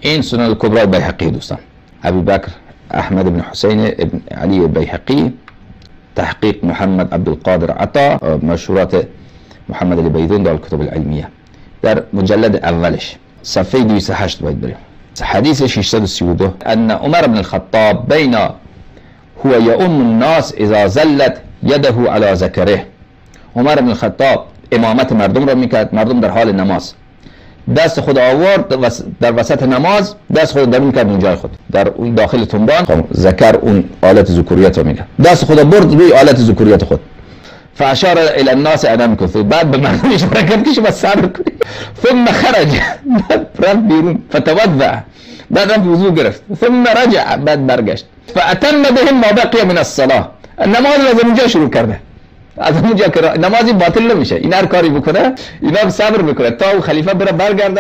این سنن الکبری بیهقی دوستان، ابی بکر احمد بن حسین ابن علی بیهقی، تحقیق محمد عبدالقادر عطا، مشهورات محمد علی بیضون در الکتب العلمیه، در مجلد اولش صفحه 208 باید بریم. حدیث 632 ان عمر بن الخطاب بین هو یؤم الناس اذا زلت یده علی ذکره. عمر بن الخطاب امامت مردم را میکرد، مردم در حال نماز، دست خود آورد در وسط نماز، دست خود درون کرد اون جای خود، در اون داخل تنبان ذکر، اون آلت ذکوریت رو میگه، دست خود برد روی آلت ذکوریت خود. فاشار الى الناس ان امكثوا، بعد به مردم اشاره کرد که شما صبر کنید. ثم خرج، رفت بیرون، فتوضا، بعد رفت وضو گرفت، ثم رجع، بعد برگشت، فاتم بهم ما بقي من الصلاه، نماز از اونجا شروع کرده، از اونجا که نمازی باطل نمیشه، این هر کاری بکنه اینا صبر میکنه تا خلیفه بره برگرده.